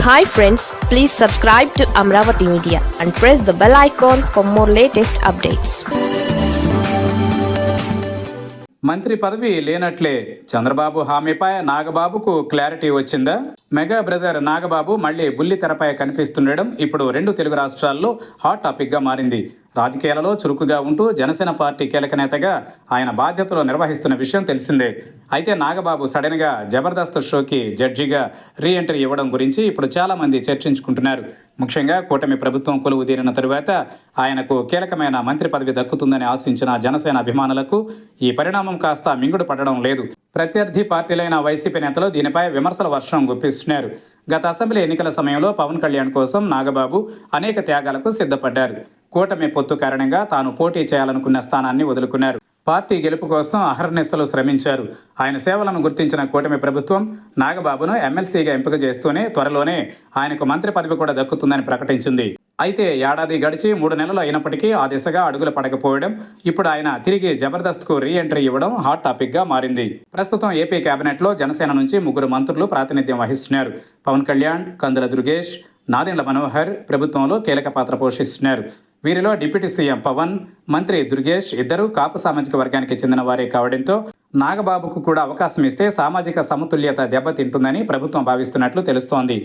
Hi friends, please subscribe to Amravati Media and press the bell icon for more latest updates. మంత్రి పదవి లేనట్లే Chandrababu హామీపై నాగబాబుకు clarity వచ్చిందా? Mega brother Nagababu మళ్ళీ బుల్లి తెరపై కనిపిస్తుండడం ఇప్పుడు రెండు తెలుగు రాష్ట్రాల్లో హాట్ టాపిక్గా మారింది. రాజకీయాలలో చురుకుగా ఉంటూ జనసేన పార్టీ కీలక నేతగా ఆయన బాధ్యతలు నిర్వహిస్తున్న విషయం తెలిసిందే. అయితే నాగబాబు సడన్గా జబర్దస్త్ షోకి జడ్జిగా రీ ఎంట్రీ ఇవ్వడం గురించి ఇప్పుడు చాలామంది చర్చించుకుంటున్నారు. ముఖ్యంగా కూటమి ప్రభుత్వం కొలువు తీరిన తరువాత ఆయనకు కీలకమైన మంత్రి పదవి దక్కుతుందని ఆశించిన జనసేన అభిమానులకు ఈ పరిణామం కాస్త మింగుడు పడడం లేదు. ప్రత్యర్థి పార్టీలైన వైసీపీ నేతలు దీనిపై విమర్శల వర్షం గుప్పిస్తున్నారు. గత అసెంబ్లీ ఎన్నికల సమయంలో పవన్ కళ్యాణ్ కోసం నాగబాబు అనేక త్యాగాలకు సిద్ధపడ్డారు. కూటమి పొత్తు కారణంగా తాను పోటీ చేయాలనుకున్న స్థానాన్ని వదులుకున్నారు. పార్టీ గెలుపు కోసం అహర్నిశలు శ్రమించారు. ఆయన సేవలను గుర్తించిన కూటమి ప్రభుత్వం నాగబాబును ఎమ్మెల్సీగా ఎంపిక చేస్తూనే త్వరలోనే ఆయనకు మంత్రి పదవి కూడా దక్కుతుందని ప్రకటించింది. అయితే ఏడాది గడిచి 3 నెలలు అయినప్పటికీ ఆ దిశగా అడుగులు పడకపోవడం, ఇప్పుడు ఆయన తిరిగి జబర్దస్త్కు రీ ఎంట్రీ ఇవ్వడం హాట్ టాపిక్గా మారింది. ప్రస్తుతం ఏపీ కేబినెట్లో జనసేన నుంచి 3 మంత్రులు ప్రాతినిధ్యం వహిస్తున్నారు. పవన్ కళ్యాణ్, కందుల దుర్గేష్, నాదెండ్ల మనోహర్ ప్రభుత్వంలో కీలక పాత్ర పోషిస్తున్నారు. వీరిలో డిప్యూటీ సీఎం పవన్, మంత్రి దుర్గేష్ ఇద్దరూ కాపు సామాజిక వర్గానికి చెందిన వారే కావడంతో నాగబాబుకు కూడా అవకాశం ఇస్తే సామాజిక సమతుల్యత దెబ్బతింటుందని ప్రభుత్వం భావిస్తున్నట్లు తెలుస్తోంది.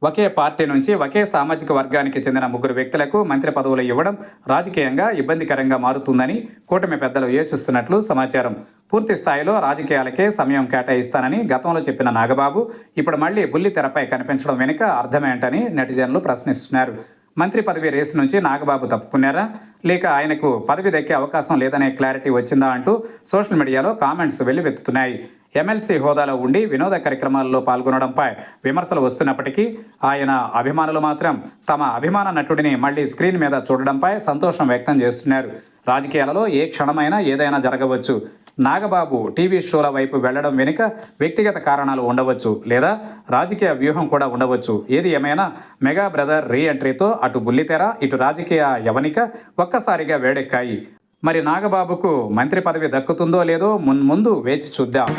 ఒకే పార్టీ నుంచి ఒకే సామాజిక వర్గానికి చెందిన 3 వ్యక్తులకు మంత్రి పదవులు ఇవ్వడం రాజకీయంగా ఇబ్బందికరంగా మారుతుందని కూటమి పెద్దలు యోచిస్తున్నట్లు సమాచారం. పూర్తి స్థాయిలో రాజకీయాలకే సమయం కేటాయిస్తానని గతంలో చెప్పిన నాగబాబు ఇప్పుడు మళ్లీ బుల్లి తెరపై కనిపించడం వెనుక అర్థమేంటని నెటిజన్లు ప్రశ్నిస్తున్నారు. మంత్రి పదవి రేసు నుంచి నాగబాబు తప్పుకున్నారా, లేక ఆయనకు పదవి దక్కే అవకాశం లేదనే క్లారిటీ వచ్చిందా అంటూ సోషల్ మీడియాలో కామెంట్స్ వెల్లువెత్తుతున్నాయి. ఎమ్మెల్సీ హోదాలో ఉండి వినోద కార్యక్రమాల్లో పాల్గొనడంపై విమర్శలు వస్తున్నప్పటికీ ఆయన అభిమానులు మాత్రం తమ అభిమాన నటుడిని మళ్లీ స్క్రీన్ మీద చూడడంపై సంతోషం వ్యక్తం చేస్తున్నారు. రాజకీయాలలో ఏ క్షణమైనా ఏదైనా జరగవచ్చు. నాగబాబు టీవీ షోల వైపు వెళ్లడం వెనుక వ్యక్తిగత కారణాలు ఉండవచ్చు, లేదా రాజకీయ వ్యూహం కూడా ఉండవచ్చు. ఏది ఏమైనా మెగా బ్రదర్ రీ ఎంట్రీతో అటు బుల్లితెర, ఇటు రాజకీయ యవనిక ఒక్కసారిగా వేడెక్కాయి. మరి నాగబాబుకు మంత్రి పదవి దక్కుతుందో లేదో ముందు వేచి చూద్దాం.